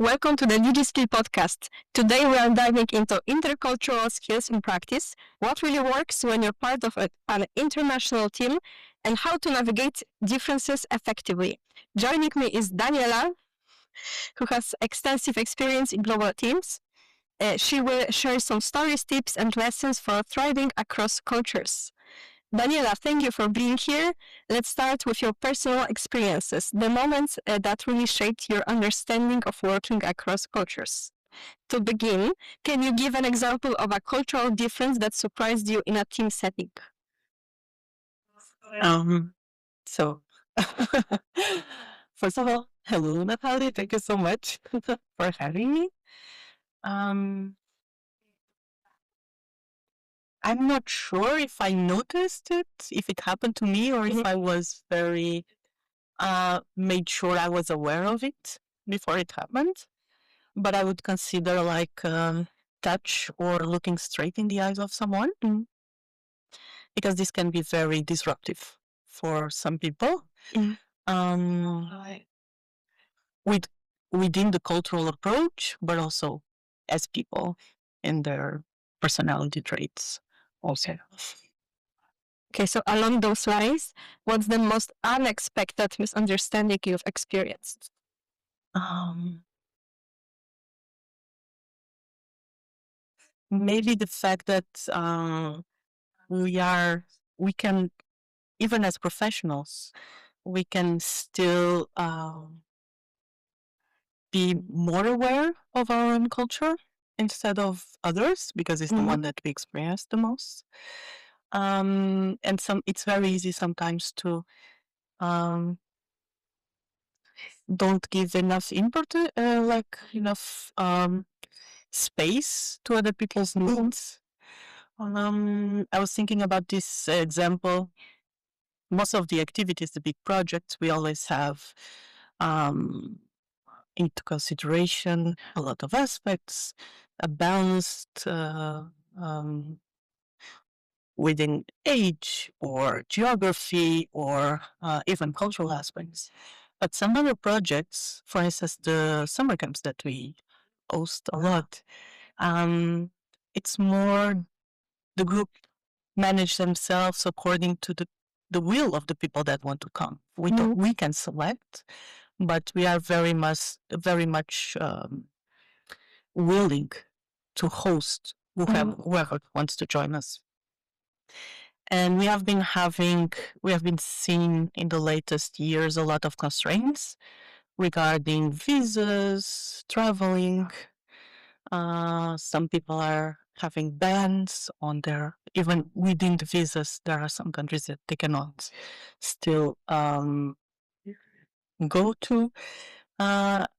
Welcome to the DigiSkill podcast. Today we are diving into intercultural skills in practice, what really works when you're part of an international team, and how to navigate differences effectively. Joining me is Daniela, who has extensive experience in global teams. She will share some stories, tips, and lessons for thriving across cultures. Daniela, thank you for being here. Let's start with your personal experiences, the moments that really shaped your understanding of working across cultures. To begin, can you give an example of a cultural difference that surprised you in a team setting? So first of all, hello Natalie, thank you so much for having me. Um, I'm not sure if I noticed it, if it happened to me, or if I was very made sure I was aware of it before it happened. But I would consider like touch or looking straight in the eyes of someone, because this can be very disruptive for some people. Um, with within the cultural approach, but also as people in their personality traits also. Okay, so along those lines, what's the most unexpected misunderstanding you've experienced? Maybe the fact that we can, even as professionals, we can still be more aware of our own culture instead of others, because it's the one that we experience the most. And it's very easy sometimes to don't give enough input, enough space to other people's needs. I was thinking about this example. Most of the activities, the big projects, we always have into consideration a lot of aspects, a balanced within age or geography or even cultural aspects. But some other projects, for instance, the summer camps that we host a lot, it's more the group manage themselves according to the will of the people that want to come. We can select, but we are very much willing to host whoever wants to join us. And we have been seeing in the latest years a lot of constraints regarding visas, traveling. Some people are having bans on even within the visas. There are some countries that they cannot still go to.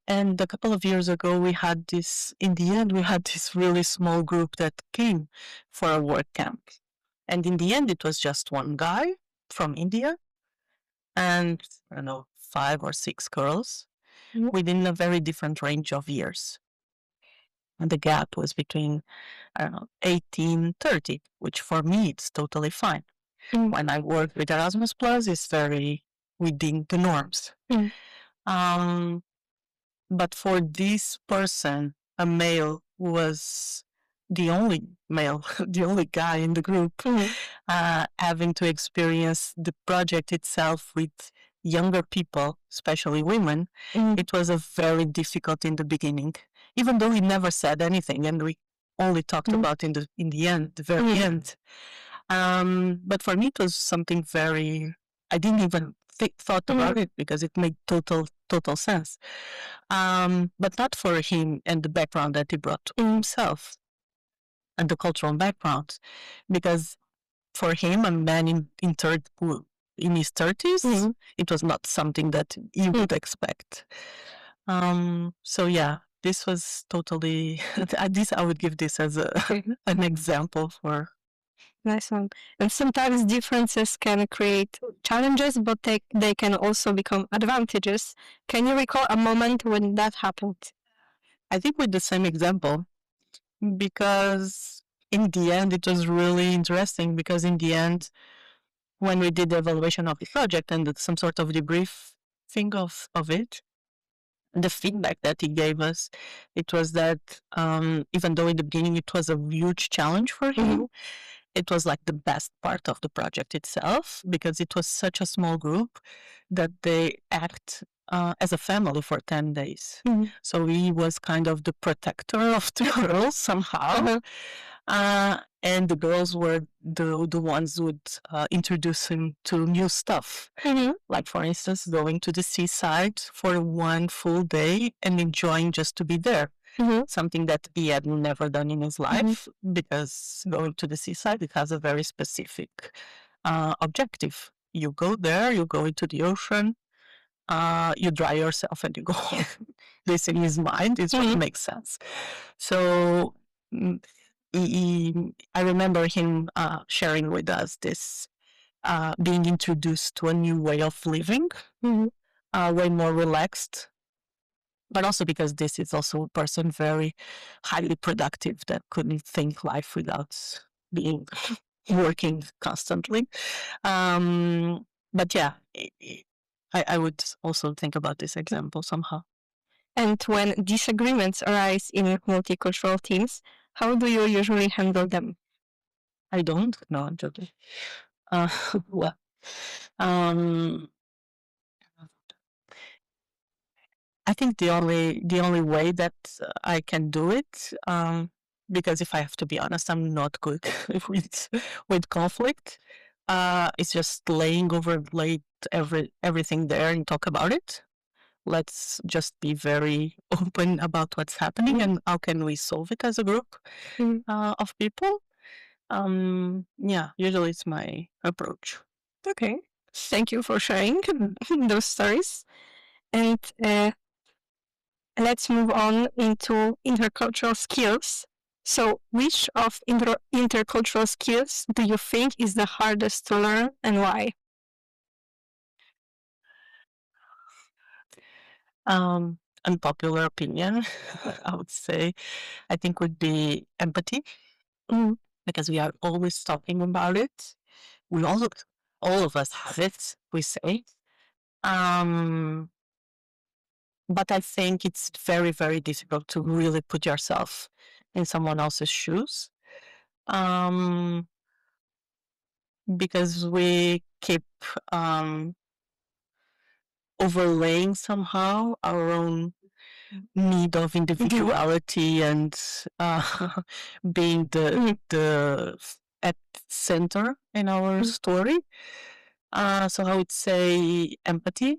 And a couple of years ago, in the end, we had this really small group that came for a work camp. And in the end, it was just one guy from India and, I don't know, 5 or 6 girls within a very different range of years. And the gap was between, I don't know, 18, 30, which for me, it's totally fine. When I work with Erasmus Plus, it's very within the norms. But for this person, a male who was the only male, the only guy in the group, having to experience the project itself with younger people, especially women, it was a very difficult in the beginning, even though he never said anything, and we only talked about in the end, the very end. But for me, it was something I didn't even thought about it because it made total sense. But not for him and the background that he brought to himself and the cultural background, because for him, a man in his 30s, it was not something that you would expect. So yeah, this was totally, I would give this as an example for. Nice one. And sometimes differences can create challenges, but they can also become advantages. Can you recall a moment when that happened? I think with the same example, because in the end, it was really interesting, because in the end, when we did the evaluation of the project and some sort of debriefing of it, the feedback that he gave us, it was that even though in the beginning it was a huge challenge for him, it was like the best part of the project itself because it was such a small group that they act as a family for 10 days. So he was kind of the protector of the girls somehow. And the girls were the ones who would introduce him to new stuff. Like, for instance, going to the seaside for one full day and enjoying just to be there. Something that he had never done in his life because going to the seaside, it has a very specific objective. You go there, you go into the ocean, you dry yourself and you go home. This in his mind is what makes sense. So I remember him sharing with us this being introduced to a new way of living, way more relaxed, but also because this is also a person very highly productive that couldn't think life without being working constantly. But yeah, I would also think about this example somehow. And when disagreements arise in multicultural teams, how do you usually handle them? I don't. No, I'm joking. Well, um, I think the only way that I can do it, because if I have to be honest, I'm not good with conflict. It's just lay everything there and talk about it. Let's just be very open about what's happening and how can we solve it as a group of people. Yeah, usually it's my approach. Okay. Thank you for sharing those stories. And let's move on into intercultural skills. So, which of intercultural skills do you think is the hardest to learn and why? Unpopular opinion, I would say, I think would be empathy because we are always talking about it. We all of us have it, we say. Um, but I think it's very, very difficult to really put yourself in someone else's shoes. Um, because we keep overlaying somehow our own need of individuality and being the at center in our story. So I would say empathy.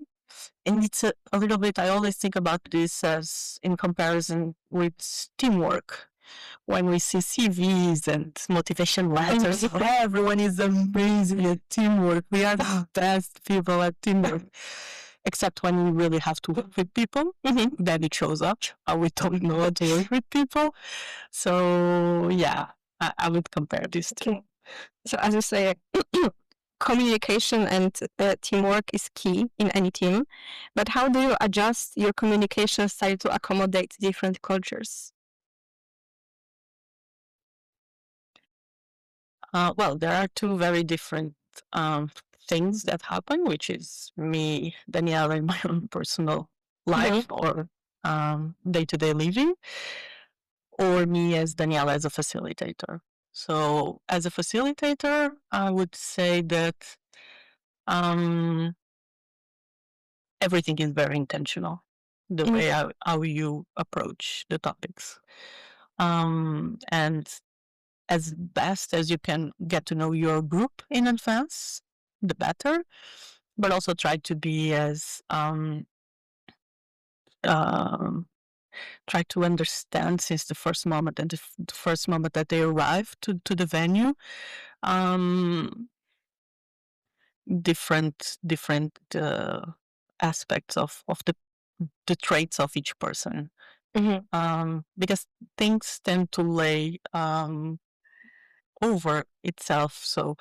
And it's a little bit, I always think about this as in comparison with teamwork. When we see CVs and motivation letters, everyone is amazing at teamwork. We are the best people at teamwork. Except when we really have to work with people, then it shows up. We don't know how to work with people. So, yeah, I would compare these two. So, as you say, communication and teamwork is key in any team. But how do you adjust your communication style to accommodate different cultures? Well, there are two very different things that happen, which is me, Daniela, in my own personal life or day-to-day living, or me as Daniela as a facilitator. So, as a facilitator, I would say that everything is very intentional, the way how you approach the topics. And as best as you can get to know your group in advance, the better. But also try to be as try to understand since the first moment and the first moment that they arrive to the venue, um, different aspects of the traits of each person. Because things tend to lay over itself. So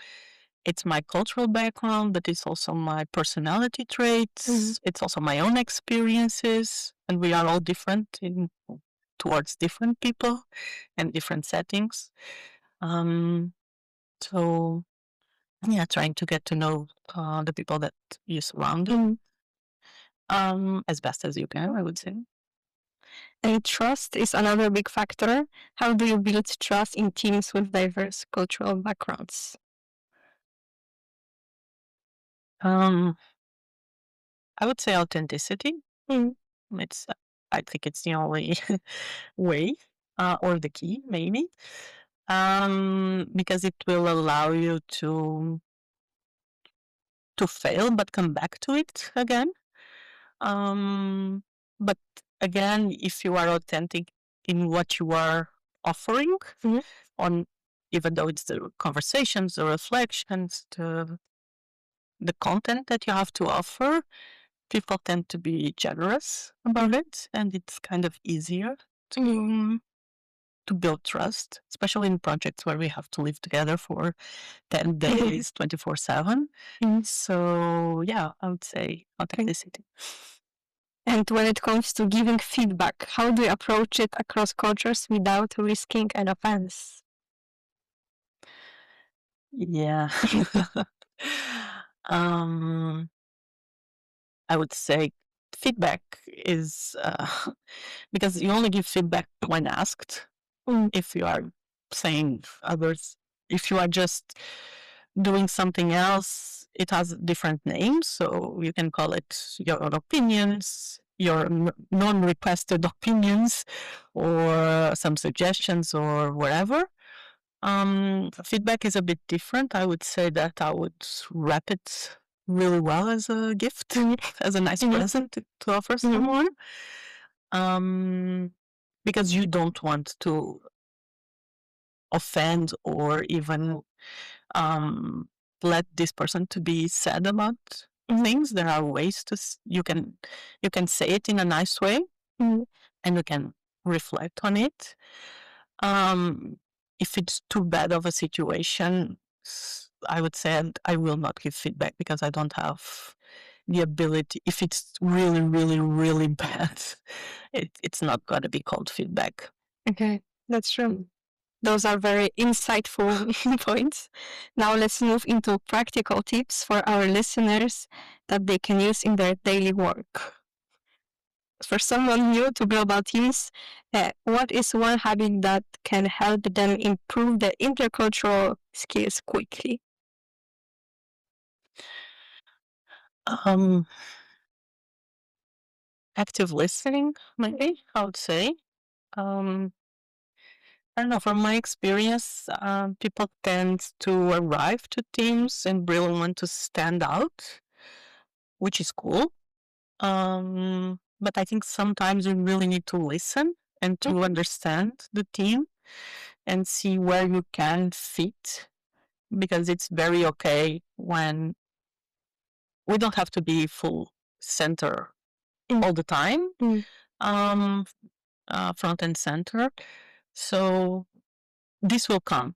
it's my cultural background, but it's also my personality traits. It's also my own experiences, and we are all different towards different people and different settings. So yeah, trying to get to know the people that you surround. As best as you can, I would say. And trust is another big factor. How do you build trust in teams with diverse cultural backgrounds? I would say authenticity. Mm. It's, I think it's the only way, or the key, maybe, because it will allow you to fail but come back to it again. But again, if you are authentic in what you are offering, Mhm. on even though it's the conversations, the reflections, the content that you have to offer, people tend to be generous about it, and it's kind of easier to build trust, especially in projects where we have to live together for 10 days, 24/7. So yeah, I would say authenticity. And when it comes to giving feedback, how do you approach it across cultures without risking an offense? Yeah. um, I would say feedback is because you only give feedback when asked. If you are saying others, if you are just doing something else, it has different names. So you can call it your own opinions, your non requested opinions, or some suggestions, or whatever. Feedback is a bit different. I would say that I would wrap it really well as a gift, as a nice present to offer someone. Because you don't want to offend or even let this person to be sad about things. There are ways to you can say it in a nice way, and you can reflect on it. If it's too bad of a situation, I would say I will not give feedback because I don't have the ability. If it's really, really, really bad, it's not going to be called feedback. Okay, that's true. Those are very insightful points. Now let's move into practical tips for our listeners that they can use in their daily work. For someone new to global teams, what is one habit that can help them improve their intercultural skills quickly? Um, Active listening, maybe I would say. Um, I don't know. From my experience, people tend to arrive to teams and really want to stand out, which is cool. But I think sometimes you really need to listen and to understand the team and see where you can fit, because it's very okay when we don't have to be full center all the time, um, front and center. So this will come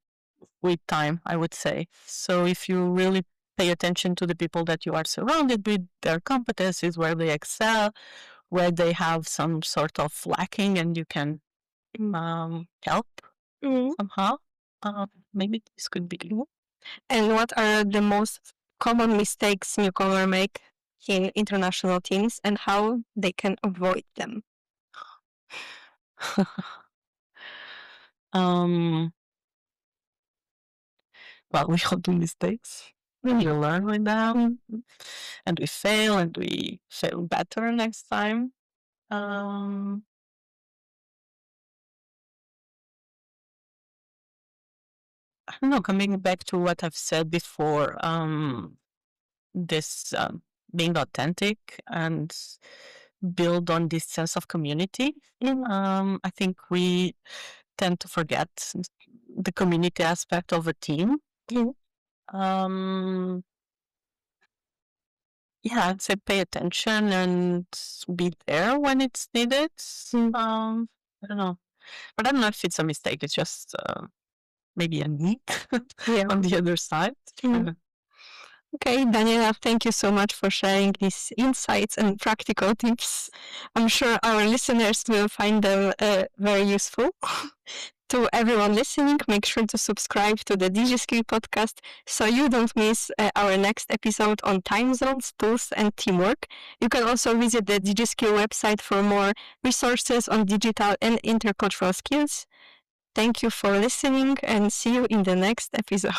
with time, I would say. So if you really pay attention to the people that you are surrounded with, their competencies, where they excel, where they have some sort of lacking, and you can help somehow. Maybe this could be good. And what are the most common mistakes newcomers make in international teams and how they can avoid them? um, well, we all do mistakes. We learn with them, and we fail, and we fail better next time. Um, I don't know. Coming back to what I've said before, this being authentic and build on this sense of community. I think we tend to forget the community aspect of a team. Um, yeah, I'd say pay attention and be there when it's needed. I don't know, but I don't know if it's a mistake. It's just maybe a need on the other side. Okay, Daniela, thank you so much for sharing these insights and practical tips. I'm sure our listeners will find them very useful. To everyone listening, make sure to subscribe to the DigiSkill podcast so you don't miss our next episode on time zones, tools, and teamwork. You can also visit the DigiSkill website for more resources on digital and intercultural skills. Thank you for listening and see you in the next episode.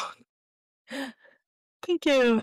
Thank you.